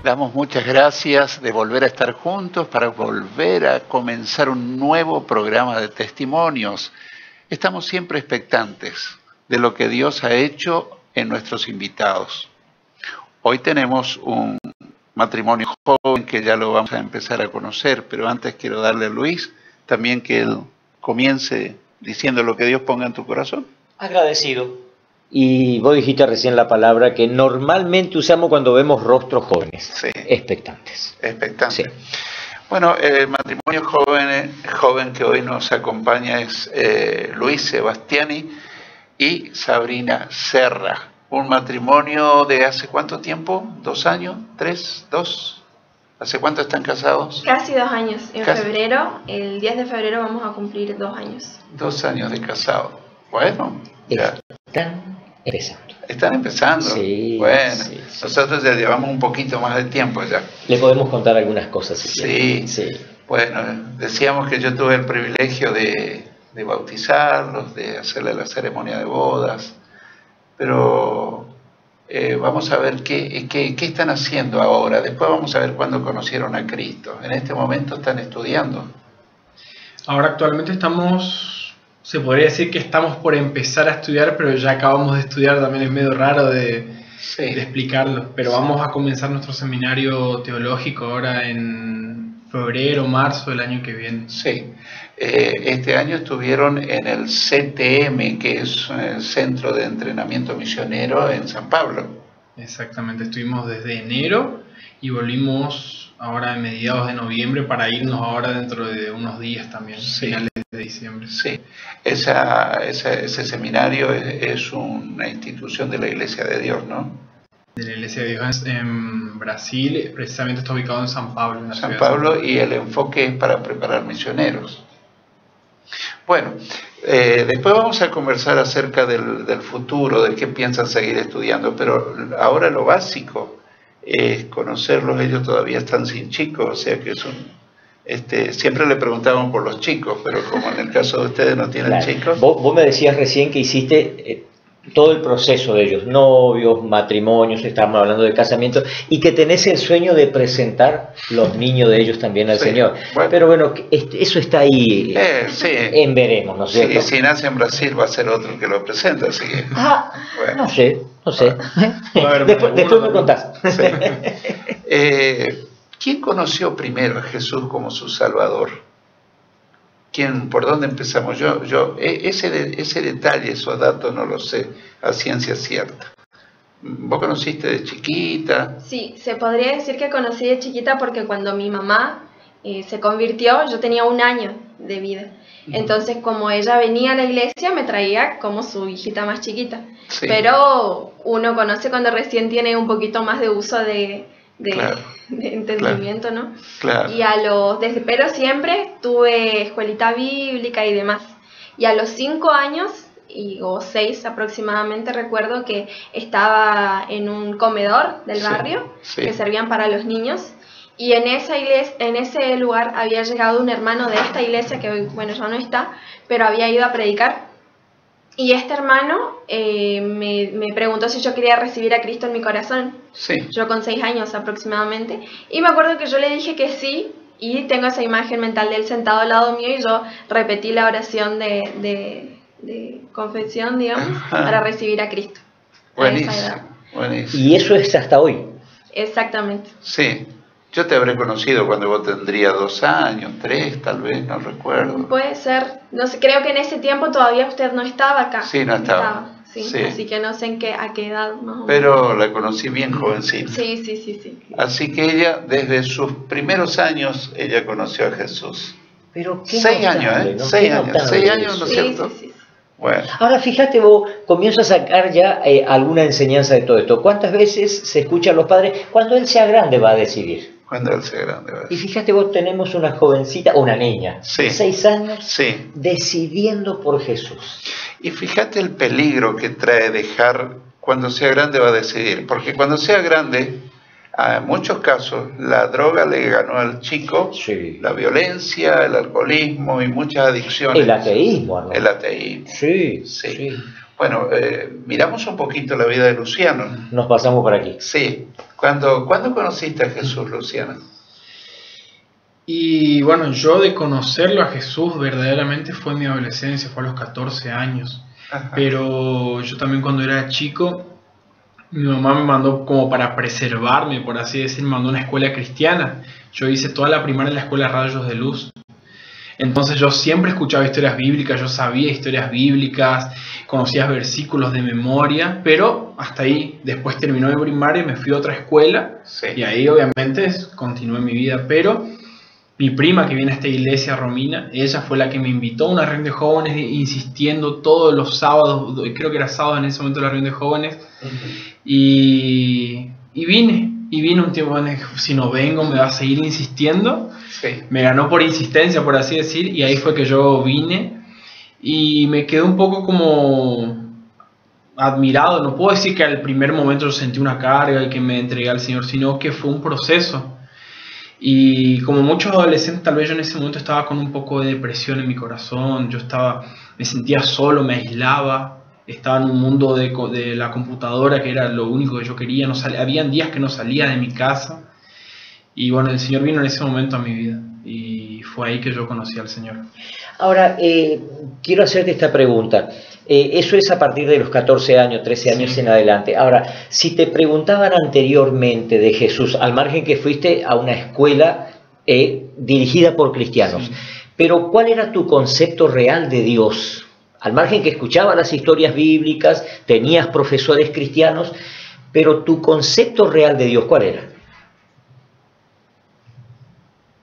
Damos muchas gracias de volver a estar juntos para volver a comenzar un nuevo programa de testimonios. Estamos siempre expectantes de lo que Dios ha hecho en nuestros invitados. Hoy tenemos un matrimonio joven que ya lo vamos a empezar a conocer, pero antes quiero darle a Luis también que él comience diciendo lo que Dios ponga en tu corazón. Agradecido. Y vos dijiste recién la palabra que normalmente usamos cuando vemos rostros jóvenes. Sí. Expectantes. Expectantes. Sí. Bueno, el matrimonio joven que hoy nos acompaña es Luis Sebastiani y Sabrina Serra. Un matrimonio de ¿hace cuánto tiempo? ¿2 años? ¿3? ¿2? ¿Hace cuánto están casados? Casi 2 años. Febrero, el 10 de febrero vamos a cumplir 2 años. 2 años de casado. Bueno, ya. Están empezando. Están empezando. Sí. Bueno, sí. Nosotros ya llevamos un poquito más de tiempo ya. Le podemos contar algunas cosas. Sí. Bueno, decíamos que yo tuve el privilegio de bautizarlos, de hacerle la ceremonia de bodas, pero vamos a ver qué están haciendo ahora. Después vamos a ver cuándo conocieron a Cristo. En este momento están estudiando. Ahora actualmente se podría decir que estamos por empezar a estudiar, pero ya acabamos de estudiar, también es medio raro de explicarlo, pero vamos a comenzar nuestro seminario teológico ahora en febrero, marzo del año que viene. Sí, este año estuvieron en el CTM, que es el Centro de Entrenamiento Misionero en San Pablo. Exactamente, estuvimos desde enero y volvimos ahora a mediados de noviembre para irnos ahora dentro de unos días también, finales de diciembre. Sí, ese seminario es una institución de la Iglesia de Dios, ¿no? De la Iglesia de Dios en Brasil, precisamente está ubicado en San Pablo. En la San ciudad Pablo, y el enfoque es para preparar misioneros. Bueno, después vamos a conversar acerca del futuro, de qué piensan seguir estudiando, pero ahora lo básico es conocerlos. Ellos todavía están sin chicos, o sea que siempre le preguntaban por los chicos, pero como en el caso de ustedes no tienen chicos. Vos me decías recién que hiciste todo el proceso de ellos, novios, matrimonios, estábamos hablando de casamiento, y que tenés el sueño de presentar los niños de ellos también al Señor. Bueno, pero bueno, eso está ahí en veremos, ¿no es cierto? Si nace en Brasil va a ser otro que lo presenta, así que... Bueno. No sé. Después me contás. Sí. ¿Quién conoció primero a Jesús como su Salvador? ¿Por dónde empezamos? Ese detalle, esos datos no los sé a ciencia cierta. ¿Vos conociste de chiquita? Sí, se podría decir que conocí de chiquita porque cuando mi mamá se convirtió, yo tenía 1 año de vida. Entonces, como ella venía a la iglesia, me traía como su hijita más chiquita. Sí. Pero uno conoce cuando recién tiene un poquito más de uso de entendimiento, ¿no? Claro. Pero siempre tuve escuelita bíblica y demás. Y a los 5 años, o 6 aproximadamente, recuerdo que estaba en un comedor del barrio que servían para los niños. Y en ese lugar había llegado un hermano de esta iglesia, que hoy, bueno, ya no está, pero había ido a predicar. Y este hermano me preguntó si yo quería recibir a Cristo en mi corazón. Sí. Yo con 6 años aproximadamente. Y me acuerdo que yo le dije que sí, y tengo esa imagen mental de él sentado al lado mío, y yo repetí la oración de confesión, digamos, para recibir a Cristo. Buenísimo. Y eso es hasta hoy. Exactamente. Sí. Yo te habré conocido cuando vos tendrías 2 años, 3, tal vez, no recuerdo. Puede ser. No sé, creo que en ese tiempo todavía usted no estaba acá. Sí, no estaba. Sí. Así que no sé a qué edad más o menos. Pero la conocí bien jovencita. Sí. Así que ella, desde sus primeros años, ella conoció a Jesús. Pero qué 6 años, ¿eh? ¿no? 6 años, 6 años, ¿no es cierto? Sí. Bueno. Ahora fíjate vos, comienzo a sacar ya alguna enseñanza de todo esto. ¿Cuántas veces se escucha a los padres? Cuando él sea grande va a decidir. Cuando él sea grande va a decidir. Y fíjate vos, tenemos una jovencita, una niña, 6 años, decidiendo por Jesús. Y fíjate el peligro que trae dejar, cuando sea grande va a decidir. Porque cuando sea grande, en muchos casos, la droga le ganó al chico, la violencia, el alcoholismo y muchas adicciones. El ateísmo, ¿no? El ateísmo. Sí. Bueno, miramos un poquito la vida de Luciano. Nos pasamos por aquí. Sí. ¿Cuándo conociste a Jesús, Luciano? Y bueno, yo de conocerlo a Jesús verdaderamente fue en mi adolescencia, fue a los 14 años. Ajá. Pero yo también cuando era chico, mi mamá me mandó como para preservarme, por así decir, me mandó a una escuela cristiana. Yo hice toda la primaria en la escuela Rayos de Luz. Entonces yo siempre escuchaba historias bíblicas, yo sabía historias bíblicas, conocía versículos de memoria, pero hasta ahí. Después terminó de primaria y me fui a otra escuela, Sí. y ahí obviamente continué mi vida. Pero mi prima que viene a esta iglesia, Romina, ella fue la que me invitó a una reunión de jóvenes, insistiendo todos los sábados, creo que era sábado en ese momento la reunión de jóvenes, y vine un tiempo, si no vengo me va a seguir insistiendo. Sí. Me ganó por insistencia, por así decir, y ahí fue que yo vine y me quedé un poco como admirado. No puedo decir que al primer momento yo sentí una carga y que me entregué al Señor, sino que fue un proceso. Y como muchos adolescentes, tal vez yo en ese momento estaba con un poco de depresión en mi corazón. Me sentía solo, me aislaba, estaba en un mundo de la computadora que era lo único que yo quería. Habían días que no salía de mi casa. Y bueno, el Señor vino en ese momento a mi vida y fue ahí que yo conocí al Señor. Ahora, quiero hacerte esta pregunta. Eso es a partir de los 14 años, 13 años Sí. en adelante. Ahora, si te preguntaban anteriormente de Jesús, al margen que fuiste a una escuela dirigida por cristianos, Sí. pero ¿cuál era tu concepto real de Dios? Al margen que escuchabas las historias bíblicas, tenías profesores cristianos, pero tu concepto real de Dios, ¿cuál era?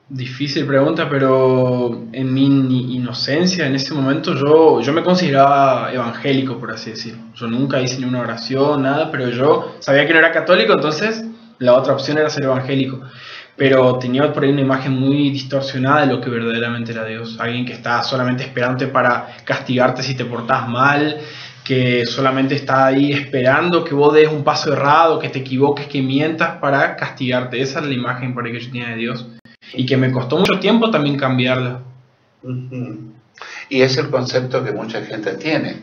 Difícil pregunta, pero en mi inocencia en ese momento yo me consideraba evangélico, por así decirlo. Yo nunca hice ni una oración, nada, pero yo sabía que no era católico, entonces la otra opción era ser evangélico. Pero tenía por ahí una imagen muy distorsionada de lo que verdaderamente era Dios. Alguien que está solamente esperándote para castigarte si te portás mal, que solamente está ahí esperando que vos des un paso errado, que te equivoques, que mientas para castigarte. Esa es la imagen por ahí que yo tenía de Dios. Y que me costó mucho tiempo también cambiarla. Y es el concepto que mucha gente tiene.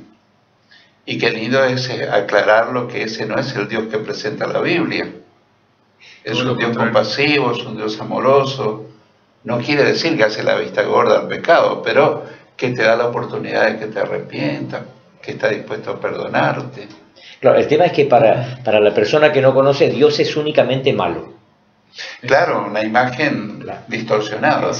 Y qué lindo es aclarar lo que ese no es el Dios que presenta la Biblia. Es un Dios compasivo, es un Dios amoroso. No quiere decir que hace la vista gorda al pecado, pero que te da la oportunidad de que te arrepientas, que está dispuesto a perdonarte. Claro, el tema es que para la persona que no conoce, Dios es únicamente malo. Claro, una imagen distorsionada,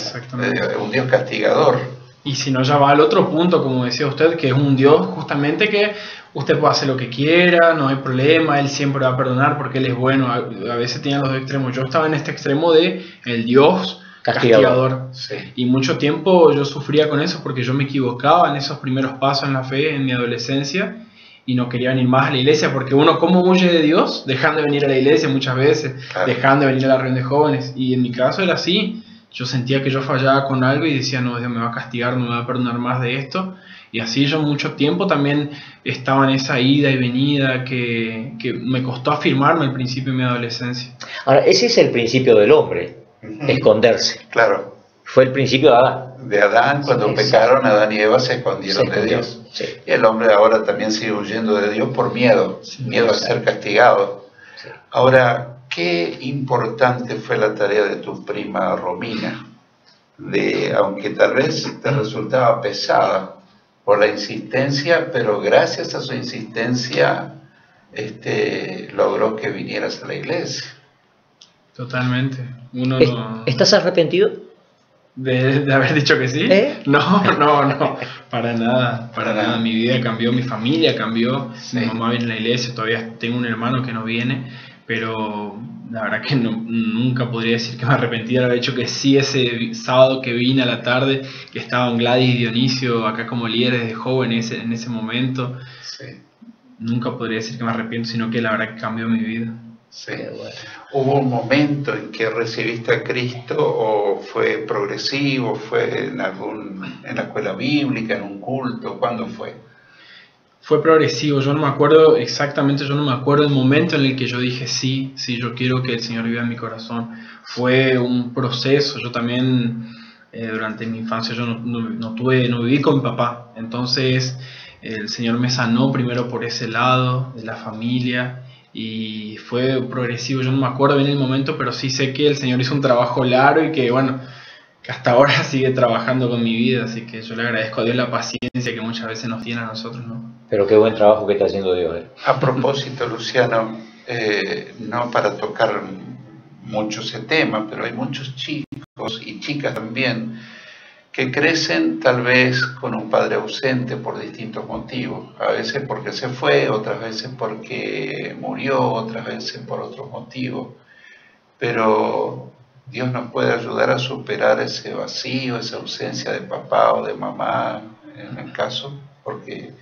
un Dios castigador. Y si no, ya va al otro punto, como decía usted, que es un Dios justamente que usted puede hacer lo que quiera, no hay problema, Él siempre va a perdonar porque Él es bueno. A veces tienen los dos extremos. Yo estaba en este extremo de el Dios castigador. Sí. Y mucho tiempo yo sufría con eso porque yo me equivocaba en esos primeros pasos en la fe, en mi adolescencia, y no quería venir más a la iglesia, porque uno ¿cómo huye de Dios? Dejando de venir a la iglesia muchas veces, Claro. dejando de venir a la reunión de jóvenes, y en mi caso era así. Yo sentía que yo fallaba con algo y decía, no, Dios me va a castigar, no me va a perdonar más de esto. Y así yo mucho tiempo también estaba en esa ida y venida que me costó afirmarme al principio de mi adolescencia. Ahora, ese es el principio del hombre, esconderse. Claro. Fue el principio de Adán. De Adán, cuando Exacto. pecaron, Adán y Eva se escondieron de Dios. Sí. Y el hombre ahora también sigue huyendo de Dios por miedo, miedo a ser castigado. Sí. Ahora, qué importante fue la tarea de tu prima Romina, aunque tal vez te resultaba pesada por la insistencia, pero gracias a su insistencia logró que vinieras a la iglesia. Totalmente. Uno ¿Estás arrepentido? ¿De haber dicho que sí? No, para nada. Mi vida cambió, mi familia cambió, mi mamá viene a la iglesia, todavía tengo un hermano que no viene, pero la verdad que nunca podría decir que me arrepentí de haber dicho que sí ese sábado que vine a la tarde, que estaban Gladys y Dionisio acá como líderes de jóvenes en ese momento. Sí. Nunca podría decir que me arrepiento, sino que la verdad que cambió mi vida. Sí. ¿Hubo un momento en que recibiste a Cristo o fue progresivo, fue en la escuela bíblica, en un culto? ¿Cuándo fue? Fue progresivo, yo no me acuerdo exactamente, yo no me acuerdo el momento en el que yo dije sí, yo quiero que el Señor viva en mi corazón. Fue un proceso, yo también durante mi infancia yo no viví con mi papá, entonces el Señor me sanó primero por ese lado, de la familia, y fue progresivo. Yo no me acuerdo bien el momento, pero sí sé que el Señor hizo un trabajo largo y que, bueno, que hasta ahora sigue trabajando con mi vida, así que yo le agradezco a Dios la paciencia que muchas veces nos tiene a nosotros, ¿no? Pero qué buen trabajo que está haciendo Dios. A propósito, Luciano, no para tocar mucho ese tema, pero hay muchos chicos y chicas también que crecen tal vez con un padre ausente por distintos motivos, a veces porque se fue, otras veces porque murió, otras veces por otros motivos, pero Dios nos puede ayudar a superar ese vacío, esa ausencia de papá o de mamá, en el caso, porque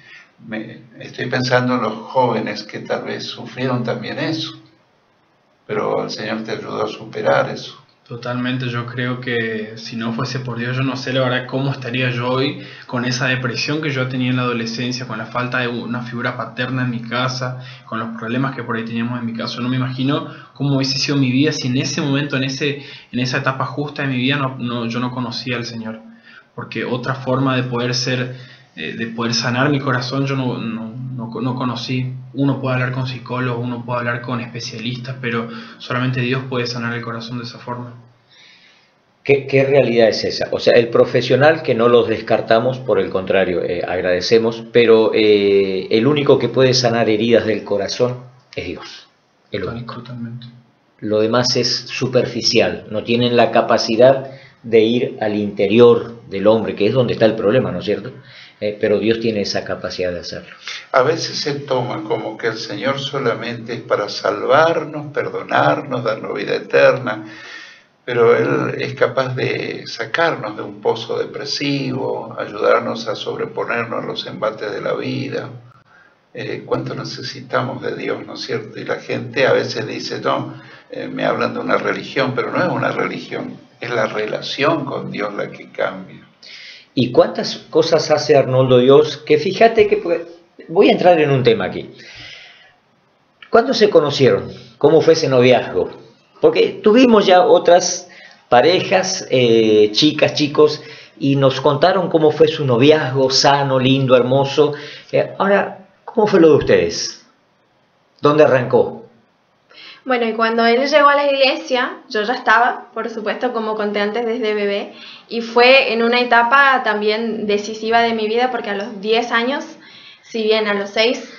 estoy pensando en los jóvenes que tal vez sufrieron también eso, pero el Señor te ayudó a superar eso. Totalmente, yo creo que si no fuese por Dios, yo no sé la verdad cómo estaría yo hoy con esa depresión que yo tenía en la adolescencia, con la falta de una figura paterna en mi casa, con los problemas que por ahí teníamos en mi casa. No me imagino cómo hubiese sido mi vida si en ese momento, en esa etapa justa de mi vida, yo no conocía al Señor. Porque otra forma de poder sanar mi corazón yo no conocí. Uno puede hablar con psicólogos, uno puede hablar con especialistas, pero solamente Dios puede sanar el corazón de esa forma. ¿Qué realidad es esa? O sea, el profesional, que no los descartamos, por el contrario, agradecemos, pero el único que puede sanar heridas del corazón es Dios. El único. Totalmente. Lo demás es superficial, no tienen la capacidad de ir al interior del hombre, que es donde está el problema, ¿no es cierto? Pero Dios tiene esa capacidad de hacerlo. A veces se toma como que el Señor solamente es para salvarnos, perdonarnos, darnos vida eterna, pero Él es capaz de sacarnos de un pozo depresivo, ayudarnos a sobreponernos a los embates de la vida. ¿Cuánto necesitamos de Dios, no es cierto? Y la gente a veces dice, no, me hablan de una religión, pero no es una religión, es la relación con Dios la que cambia. ¿Y cuántas cosas hace Arnoldo Dios? Que fíjate que voy a entrar en un tema aquí. ¿Cuándo se conocieron? ¿Cómo fue ese noviazgo? Porque tuvimos ya otras parejas, chicas, chicos, y nos contaron cómo fue su noviazgo, sano, lindo, hermoso. Ahora, ¿cómo fue lo de ustedes? ¿Dónde arrancó? Bueno, y cuando él llegó a la iglesia, yo ya estaba, por supuesto, como conté antes, desde bebé, y fue en una etapa también decisiva de mi vida, porque a los 10 años, si bien a los 6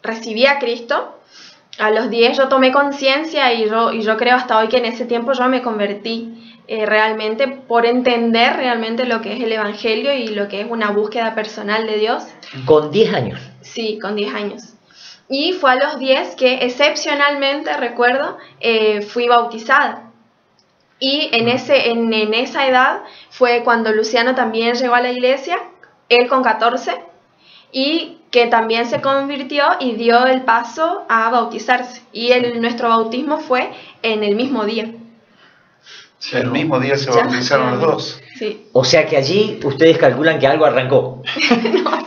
recibí a Cristo, a los 10 yo tomé conciencia y yo creo hasta hoy que en ese tiempo yo me convertí realmente por entender realmente lo que es el Evangelio y lo que es una búsqueda personal de Dios. ¿Con 10 años? Sí, con 10 años. Y fue a los 10 que excepcionalmente, recuerdo, fui bautizada. Y en esa edad fue cuando Luciano también llegó a la iglesia, él con 14, y que también se convirtió y dio el paso a bautizarse. Y nuestro bautismo fue en el mismo día. Sí, el mismo día se bautizaron los dos. Sí. O sea que allí ustedes calculan que algo arrancó.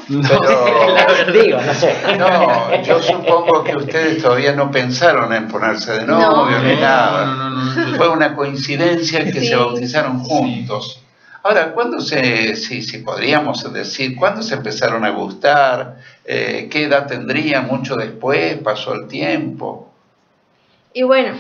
Pero, digo, no sé. No, yo supongo que ustedes todavía no pensaron en ponerse de novio ni nada. No. Fue una coincidencia que Sí. se bautizaron juntos. Ahora, ¿cuándo si podríamos decir, cuándo se empezaron a gustar? ¿Qué edad tendrían? ¿Mucho después? ¿Pasó el tiempo? Y bueno,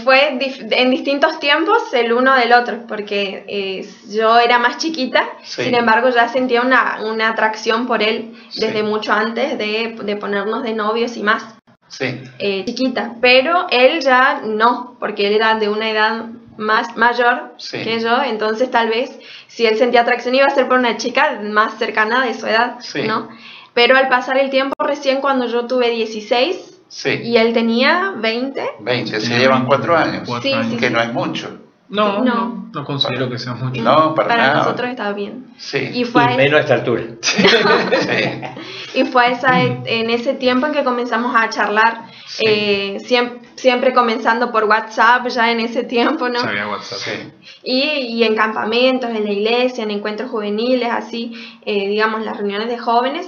fue en distintos tiempos el uno del otro, porque yo era más chiquita, Sí. sin embargo ya sentía una atracción por él desde Sí. mucho antes de ponernos de novios y más. Sí. Chiquita, pero él ya no, porque él era de una edad más mayor Sí. que yo, entonces tal vez si él sentía atracción iba a ser por una chica más cercana de su edad, Sí. ¿no? Pero al pasar el tiempo, recién cuando yo tuve 16 Sí. y él tenía 20, 20, se llevan 4 años, Sí, sí, que sí. no es mucho. No. No considero que sea mucho. No, para nada. nosotros estaba bien. Sí. Y fue, Y menos a esta altura. Sí. y fue en ese tiempo en que comenzamos a charlar, Sí. siempre comenzando por WhatsApp, ya en ese tiempo, ¿no? Sabía WhatsApp. Sí. Y en campamentos, en la iglesia, en encuentros juveniles, así, digamos, las reuniones de jóvenes,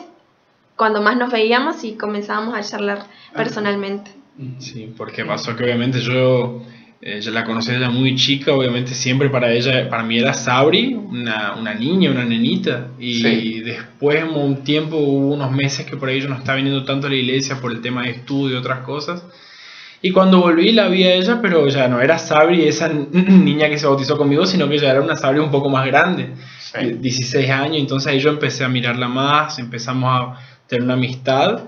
cuando más nos veíamos y comenzábamos a charlar personalmente. Sí, porque pasó que obviamente yo Yo la conocí ella muy chica, obviamente siempre para mí era Sabri, una niña, una nenita. Y Sí. después un tiempo, hubo unos meses que por ahí yo no estaba viniendo tanto a la iglesia por el tema de estudio y otras cosas. Y cuando volví la vi a ella, pero ya no era Sabri, esa niña que se bautizó conmigo, sino que ya era una Sabri un poco más grande, Sí. 16 años. Entonces ahí yo empecé a mirarla más, empezamos a tener una amistad.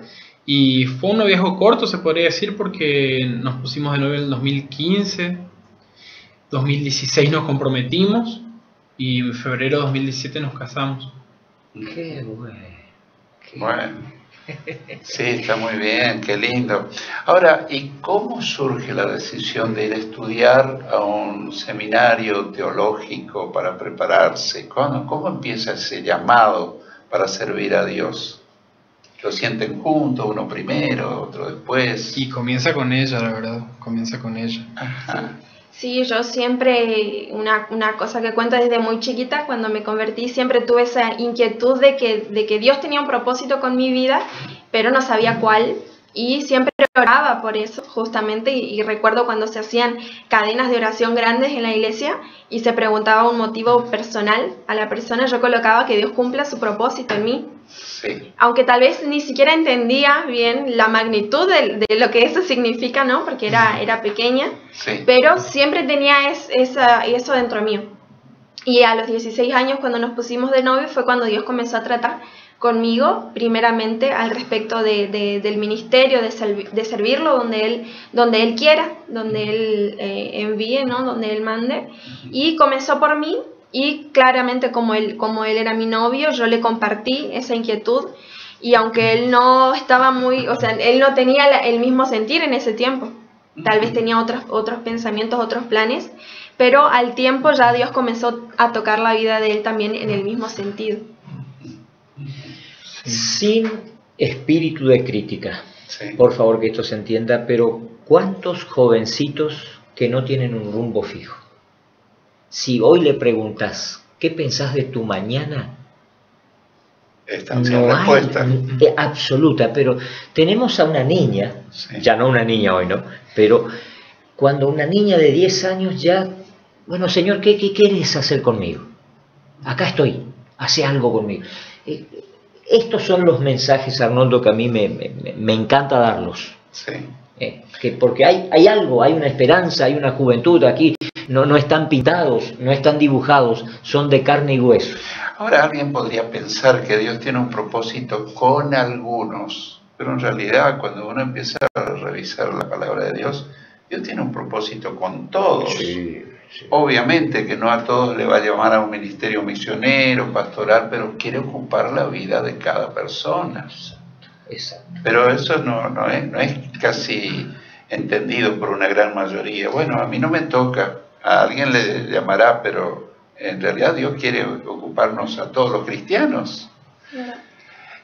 Y fue un noviazgo corto, se podría decir, porque nos pusimos de novio en el 2015, 2016 nos comprometimos y en febrero de 2017 nos casamos. Qué bueno. Bueno, sí, está muy bien, qué lindo. Ahora, ¿y cómo surge la decisión de ir a estudiar a un seminario teológico para prepararse? ¿Cómo empieza ese llamado para servir a Dios? ¿Lo sienten juntos, uno primero, otro después? Y comienza con ella, la verdad, comienza con ella. Ajá. Sí, yo siempre, una cosa que cuento desde muy chiquita, cuando me convertí, siempre tuve esa inquietud de que Dios tenía un propósito con mi vida, pero no sabía cuál, y siempre oraba por eso, justamente, y recuerdo cuando se hacían cadenas de oración grandes en la iglesia, y se preguntaba un motivo personal a la persona, yo colocaba que Dios cumpla su propósito en mí. Sí. Aunque tal vez ni siquiera entendía bien la magnitud de lo que eso significa, ¿no? Porque era pequeña, Sí. pero siempre tenía eso dentro mío. Y a los 16 años, cuando nos pusimos de novio, fue cuando Dios comenzó a tratar conmigo, primeramente al respecto del ministerio, de servirlo donde Él quiera, donde Él envíe, ¿no? Donde Él mande. Y comenzó por mí. Y claramente como él era mi novio, yo le compartí esa inquietud, y aunque él no estaba él no tenía el mismo sentir en ese tiempo, tal vez tenía otros pensamientos, otros planes, pero al tiempo ya Dios comenzó a tocar la vida de él también en el mismo sentido. Sin espíritu de crítica, Sí. por favor que esto se entienda, pero ¿cuántos jovencitos que no tienen un rumbo fijo? Si hoy le preguntas, ¿qué pensás de tu mañana? Están sin No respuesta. hay absoluta, pero tenemos a una niña, Sí. ya no una niña hoy, ¿no? Pero cuando una niña de 10 años ya, bueno, Señor, ¿qué quieres hacer conmigo? Acá estoy, hace algo conmigo. Estos son los mensajes, Arnoldo, que a mí me encanta darlos. Sí. Porque hay algo, hay una esperanza, hay una juventud aquí. No están pintados, no están dibujados, son de carne y hueso. Ahora alguien podría pensar que Dios tiene un propósito con algunos, pero en realidad cuando uno empieza a revisar la palabra de Dios, Dios tiene un propósito con todos. Sí. Obviamente que no a todos le va a llamar a un ministerio misionero, pastoral, pero quiere ocupar la vida de cada persona. Exacto. Pero eso no es casi entendido por una gran mayoría. Bueno, a mí no me toca, a alguien le llamará, pero en realidad Dios quiere ocuparnos a todos los cristianos.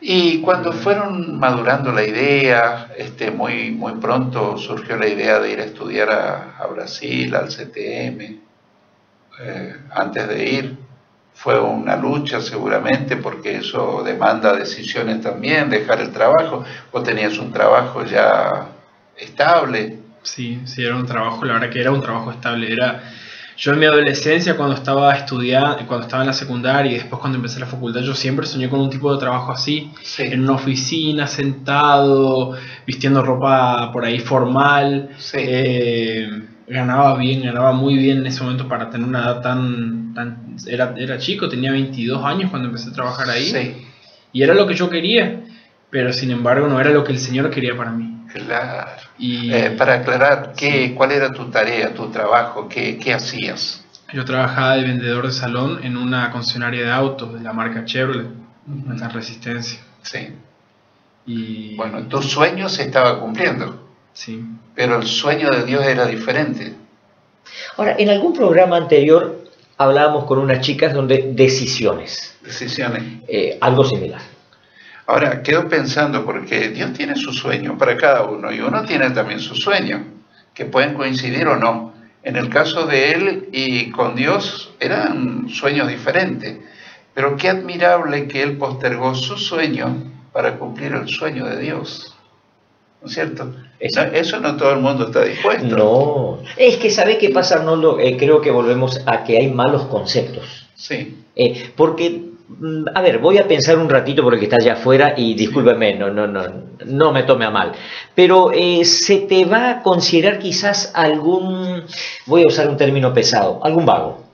Y cuando fueron madurando la idea, muy pronto surgió la idea de ir a estudiar a Brasil, al CTM. Antes de ir fue una lucha seguramente, porque eso demanda decisiones también, dejar el trabajo. Vos tenías un trabajo ya estable. Sí, era un trabajo, la verdad que era un trabajo estable. Yo en mi adolescencia, cuando estaba estudiando, cuando estaba en la secundaria y después cuando empecé la facultad, yo siempre soñé con un tipo de trabajo así, Sí. en una oficina, sentado, vistiendo ropa por ahí formal. Sí. Ganaba muy bien en ese momento para tener una edad era chico, tenía 22 años cuando empecé a trabajar ahí. Sí. Y era lo que yo quería, pero sin embargo no era lo que el Señor quería para mí. Claro. Y Para aclarar, ¿cuál era tu tarea, tu trabajo? ¿Qué hacías? yo trabajaba de vendedor de salón en una concesionaria de autos de la marca Chevrolet, acá en Resistencia. Sí. Y Bueno, tu sueño se estaba cumpliendo, sí. pero el sueño de Dios era diferente. Ahora, en algún programa anterior hablábamos con unas chicas donde decisiones, Decisiones. algo similar. Ahora, quedo pensando, porque Dios tiene su sueño para cada uno, y uno tiene también su sueño, que pueden coincidir o no. En el caso de él y con Dios eran sueños diferentes, pero qué admirable que él postergó su sueño para cumplir el sueño de Dios. ¿no es cierto? Eso no todo el mundo está dispuesto. No, es que ¿sabe qué pasa, Arnoldo? Creo que volvemos a que hay malos conceptos. Sí. Porque, a ver, voy a pensar un ratito por el que está allá afuera y discúlpeme, no me tome a mal, pero se te va a considerar quizás algún, voy a usar un término pesado, algún vago,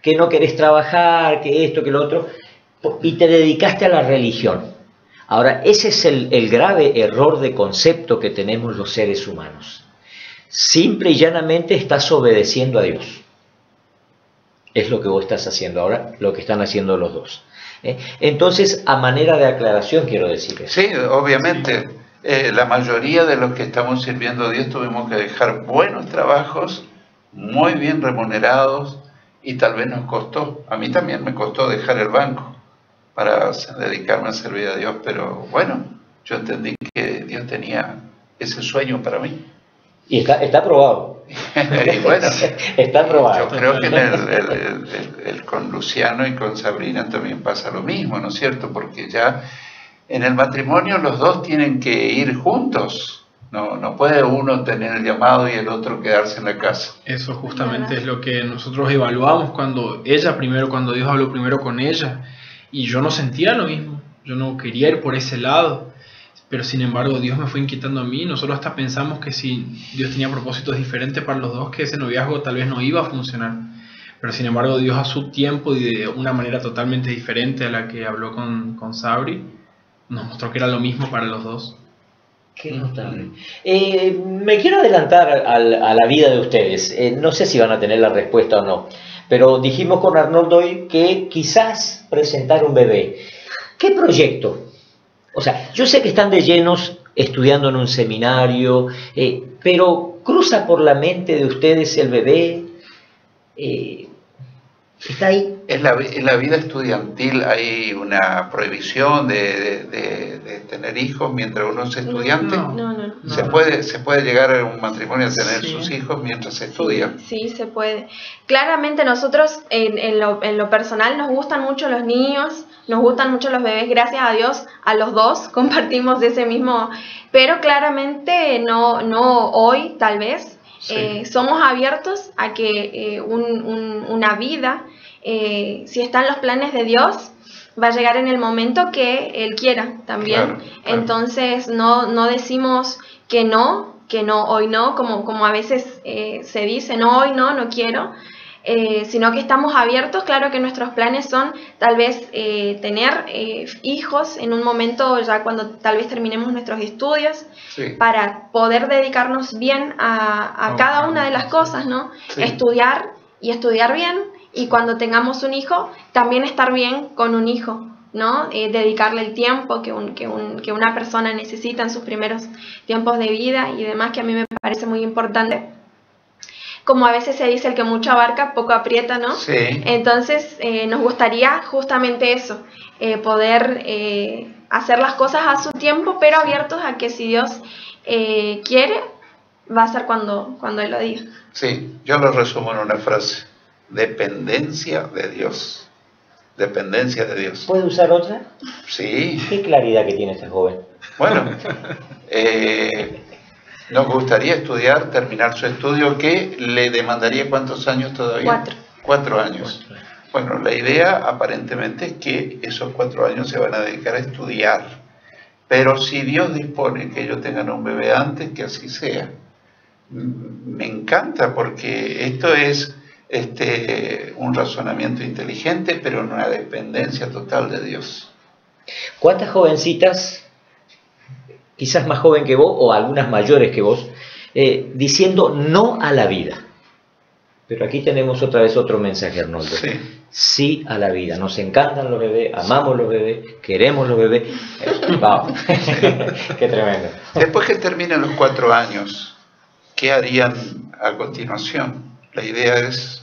que no querés trabajar, que esto, que lo otro, y te dedicaste a la religión. Ahora, ese es el grave error de concepto que tenemos los seres humanos. Simple y llanamente estás obedeciendo a Dios. Es lo que vos estás haciendo ahora, lo que están haciendo los dos. Entonces, a manera de aclaración quiero decir eso. Sí, obviamente, la mayoría de los que estamos sirviendo a Dios tuvimos que dejar buenos trabajos, muy bien remunerados, y tal vez nos costó. A mí también me costó dejar el banco para dedicarme a servir a Dios, pero bueno, yo entendí que Dios tenía ese sueño para mí. Y está probado. Y bueno, está probado. Yo creo que con Luciano y con Sabrina también pasa lo mismo, ¿no es cierto? Porque ya en el matrimonio los dos tienen que ir juntos. No puede uno tener el llamado y el otro quedarse en la casa. Eso justamente es lo que nosotros evaluamos cuando Dios habló primero con ella. Y yo no sentía lo mismo, yo no quería ir por ese lado, pero sin embargo Dios me fue inquietando a mí. Nosotros hasta pensamos que si Dios tenía propósitos diferentes para los dos, que ese noviazgo tal vez no iba a funcionar, pero sin embargo Dios a su tiempo y de una manera totalmente diferente a la que habló con Sabri, nos mostró que era lo mismo para los dos. Qué notable. Me quiero adelantar a la vida de ustedes, no sé si van a tener la respuesta o no. Pero dijimos con Arnoldo hoy que quizás presentar un bebé. ¿Qué proyecto? O sea, yo sé que están de llenos estudiando en un seminario, pero ¿cruza por la mente de ustedes el bebé? ¿Está ahí? En la vida estudiantil hay una prohibición de tener hijos mientras uno es estudiante. No. Se puede llegar a un matrimonio a tener sus hijos mientras se estudia. Sí, se puede. Claramente nosotros en lo personal nos gustan mucho los niños, nos gustan mucho los bebés, gracias a Dios a los dos compartimos ese mismo, pero claramente no hoy tal vez. Sí. Somos abiertos a que una vida, si está en los planes de Dios, va a llegar en el momento que Él quiera también. Claro. Entonces no decimos que no, hoy no, como a veces se dice, no, hoy no quiero, sino que estamos abiertos. Claro que nuestros planes son tal vez tener hijos en un momento ya cuando tal vez terminemos nuestros estudios, sí, para poder dedicarnos bien a cada una de las cosas, ¿no? Sí. Estudiar bien, y cuando tengamos un hijo, también estar bien con un hijo, ¿no? Dedicarle el tiempo que una persona necesita en sus primeros tiempos de vida y demás, que a mí me parece muy importante. Como a veces se dice, el que mucho abarca, poco aprieta, ¿no? Sí. Entonces, nos gustaría justamente eso, poder hacer las cosas a su tiempo, pero abiertos a que si Dios quiere, va a ser cuando Él lo diga. Sí, yo lo resumo en una frase: dependencia de Dios. Dependencia de Dios. ¿Puede usar otra? Sí. Qué claridad que tiene este joven. Bueno, nos gustaría estudiar, terminar su estudio, que le demandaría ¿cuántos años todavía? 4 años. Bueno, la idea aparentemente es que esos 4 años se van a dedicar a estudiar, pero si Dios dispone que ellos tengan un bebé antes, que así sea. Me encanta, porque esto es un razonamiento inteligente, pero en una dependencia total de Dios. ¿Cuántas jovencitas, quizás más joven que vos o algunas mayores que vos, diciendo no a la vida? Pero aquí tenemos otra vez otro mensaje, Arnoldo. Sí a la vida. Nos encantan los bebés, amamos los bebés, queremos los bebés. ¡Wow! ¡Qué tremendo! Después que terminen los 4 años, ¿qué harían a continuación? La idea es...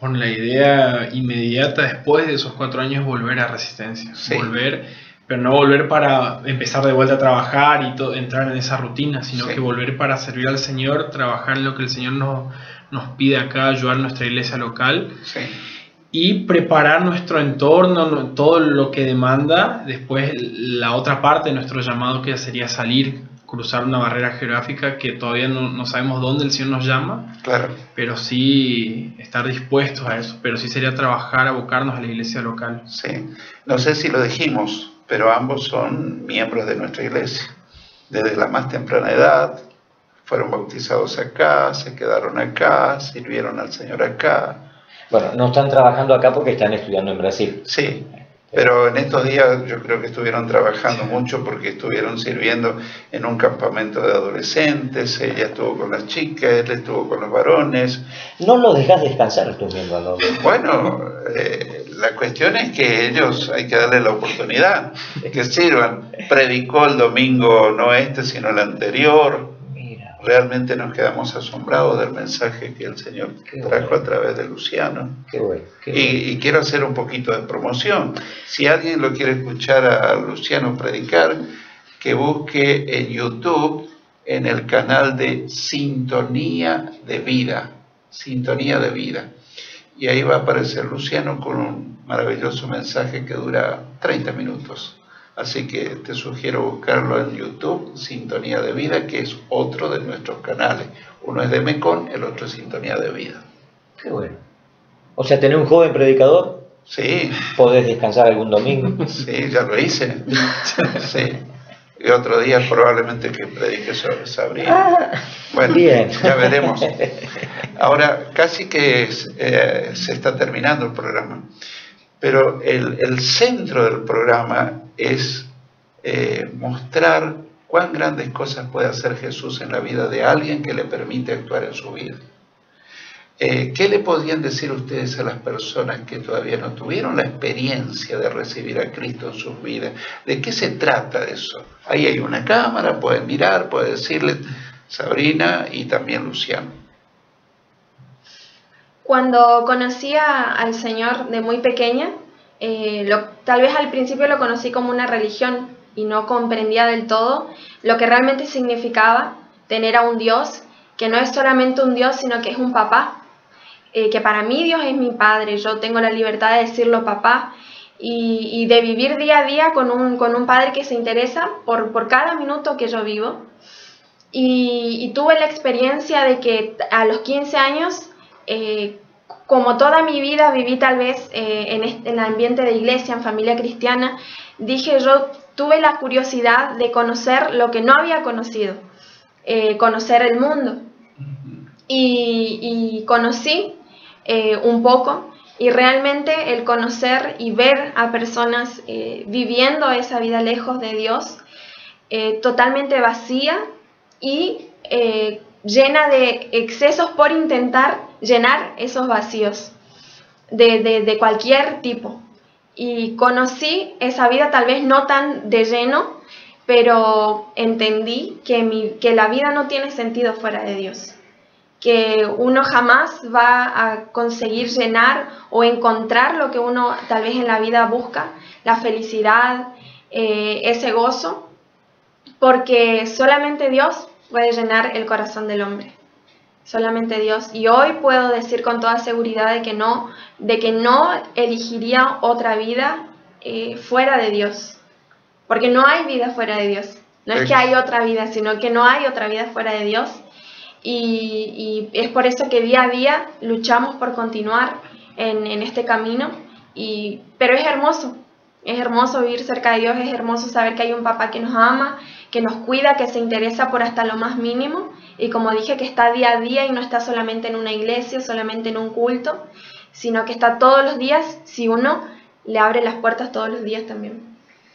Bueno, la idea inmediata después de esos 4 años es volver a Resistencia. Sí. Volver, pero no volver para empezar de vuelta a trabajar y entrar en esa rutina, sino que volver para servir al Señor, trabajar en lo que el Señor nos pide acá, ayudar a nuestra iglesia local. Sí. Y preparar nuestro entorno, todo lo que demanda. Después la otra parte de nuestro llamado, que sería salir cruzar una barrera geográfica que todavía no sabemos dónde el Señor nos llama, Claro. pero sí estar dispuestos a eso, pero sí sería trabajar, abocarnos a la iglesia local. Sí. No sé si lo dijimos, pero ambos son miembros de nuestra iglesia. Desde la más temprana edad, fueron bautizados acá, se quedaron acá, sirvieron al Señor acá. Bueno, no están trabajando acá porque están estudiando en Brasil. Sí, pero en estos días yo creo que estuvieron trabajando mucho porque estuvieron sirviendo en un campamento de adolescentes. Ella estuvo con las chicas, él estuvo con los varones. No los dejas descansar tú mismo, ¿no? Bueno, la cuestión es que ellos hay que darle la oportunidad, que sirvan. Predicó el domingo, no este, sino el anterior. Realmente nos quedamos asombrados del mensaje que el Señor trajo a través de Luciano. Qué bueno. Y quiero hacer un poquito de promoción. Si alguien lo quiere escuchar a Luciano predicar, que busque en YouTube, en el canal de Sintonía de Vida. Sintonía de Vida. Y ahí va a aparecer Luciano con un maravilloso mensaje que dura 30 minutos. Así que te sugiero buscarlo en YouTube, Sintonía de Vida, que es otro de nuestros canales. Uno es de Mecón, el otro es Sintonía de Vida. Qué bueno. O sea, tener un joven predicador, Sí, podés descansar algún domingo. sí, ya lo hice. Sí. Y otro día probablemente que predique sobre Sabrina. Bueno, bien. Ya veremos. Ahora, casi que se está terminando el programa. Pero el centro del programa es mostrar cuán grandes cosas puede hacer Jesús en la vida de alguien que le permite actuar en su vida. ¿Qué le podrían decir ustedes a las personas que todavía no tuvieron la experiencia de recibir a Cristo en sus vidas? ¿De qué se trata eso? Ahí hay una cámara, pueden mirar, pueden decirle Sabrina y también Luciano. Cuando conocí al Señor de muy pequeña, tal vez al principio lo conocí como una religión y no comprendía del todo lo que realmente significaba tener a un Dios que no es solamente un Dios, sino que es un papá. Que para mí Dios es mi padre, yo tengo la libertad de decirlo papá y de vivir día a día con un padre que se interesa por cada minuto que yo vivo. Y tuve la experiencia de que a los 15 años, como toda mi vida viví tal vez en el ambiente de iglesia, en familia cristiana, yo tuve la curiosidad de conocer lo que no había conocido, conocer el mundo. Y conocí un poco, y realmente el conocer y ver a personas viviendo esa vida lejos de Dios, totalmente vacía y llena de excesos por intentar llenar esos vacíos de cualquier tipo. Y conocí esa vida tal vez no tan de lleno, pero entendí que la vida no tiene sentido fuera de Dios, que uno jamás va a conseguir llenar o encontrar lo que uno tal vez en la vida busca, la felicidad, ese gozo, porque solamente Dios puede llenar el corazón del hombre, solamente Dios. Y hoy puedo decir con toda seguridad de que no elegiría otra vida fuera de Dios, porque no hay vida fuera de Dios. No es que hay otra vida, sino que no hay otra vida fuera de Dios. Y es por eso que día a día luchamos por continuar en este camino. Pero es hermoso vivir cerca de Dios, es hermoso saber que hay un papá que nos ama, que nos cuida, que se interesa por hasta lo más mínimo. Y como dije, que está día a día y no está solamente en una iglesia, solamente en un culto, sino que está todos los días, si uno le abre las puertas todos los días también.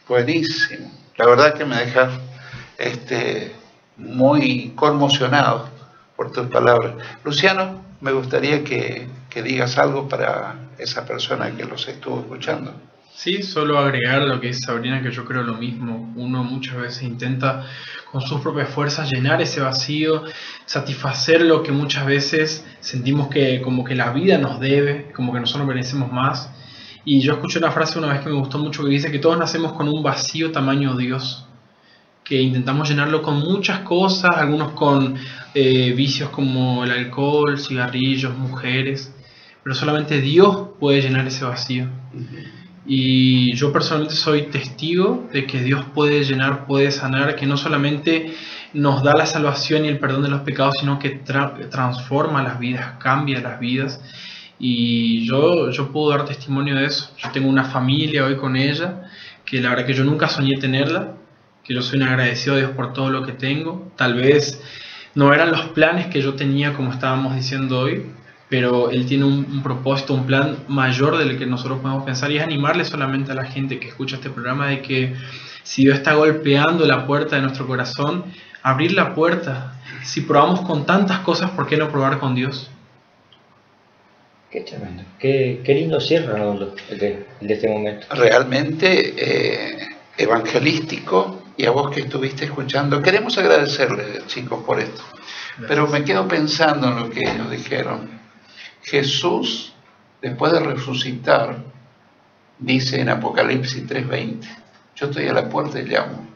Buenísimo. La verdad que me deja muy conmocionado por tus palabras. Luciano, me gustaría que digas algo para esa persona que los estuvo escuchando. Sí, solo agregar lo que es Sabrina, que yo creo lo mismo. Uno muchas veces intenta con sus propias fuerzas llenar ese vacío, satisfacer lo que muchas veces sentimos que como que la vida nos debe, como que nosotros merecemos más. Y yo escuché una frase una vez que me gustó mucho que dice que todos nacemos con un vacío tamaño Dios, que intentamos llenarlo con muchas cosas, algunos con vicios como el alcohol, cigarrillos, mujeres, pero solamente Dios puede llenar ese vacío. Y yo personalmente soy testigo de que Dios puede llenar, puede sanar, que no solamente nos da la salvación y el perdón de los pecados, sino que transforma las vidas, cambia las vidas. Y yo puedo dar testimonio de eso. Yo tengo una familia hoy con ella, que la verdad que yo nunca soñé tenerla, que yo soy un agradecido a Dios por todo lo que tengo. Tal vez no eran los planes que yo tenía, como estábamos diciendo hoy, pero Él tiene un propósito, un plan mayor del que nosotros podemos pensar, y es animarle solamente a la gente que escucha este programa de que si Dios está golpeando la puerta de nuestro corazón, abrir la puerta. Si probamos con tantas cosas, ¿por qué no probar con Dios? Qué tremendo, qué lindo cierre, Arnoldo, el de este momento. Realmente evangelístico, y a vos que estuviste escuchando, queremos agradecerle, chicos, por esto. Gracias. Pero me quedo pensando en lo que ellos dijeron. Jesús, después de resucitar, dice en Apocalipsis 3:20, yo estoy a la puerta y llamo.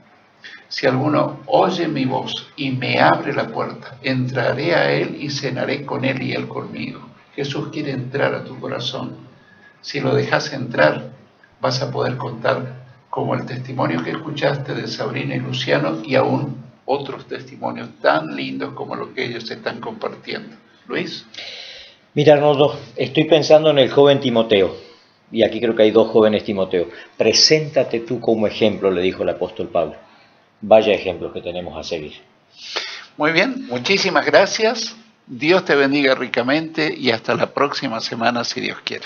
Si alguno oye mi voz y me abre la puerta, entraré a él y cenaré con él y él conmigo. Jesús quiere entrar a tu corazón. Si lo dejas entrar, vas a poder contar como el testimonio que escuchaste de Sabrina y Luciano, y aún otros testimonios tan lindos como los que ellos están compartiendo. Luis. Mira, Arnoldo, estoy pensando en el joven Timoteo, y aquí creo que hay dos jóvenes Timoteo. Preséntate tú como ejemplo, le dijo el apóstol Pablo. Vaya ejemplos que tenemos a seguir. Muy bien, muchísimas gracias. Dios te bendiga ricamente y hasta la próxima semana, si Dios quiere.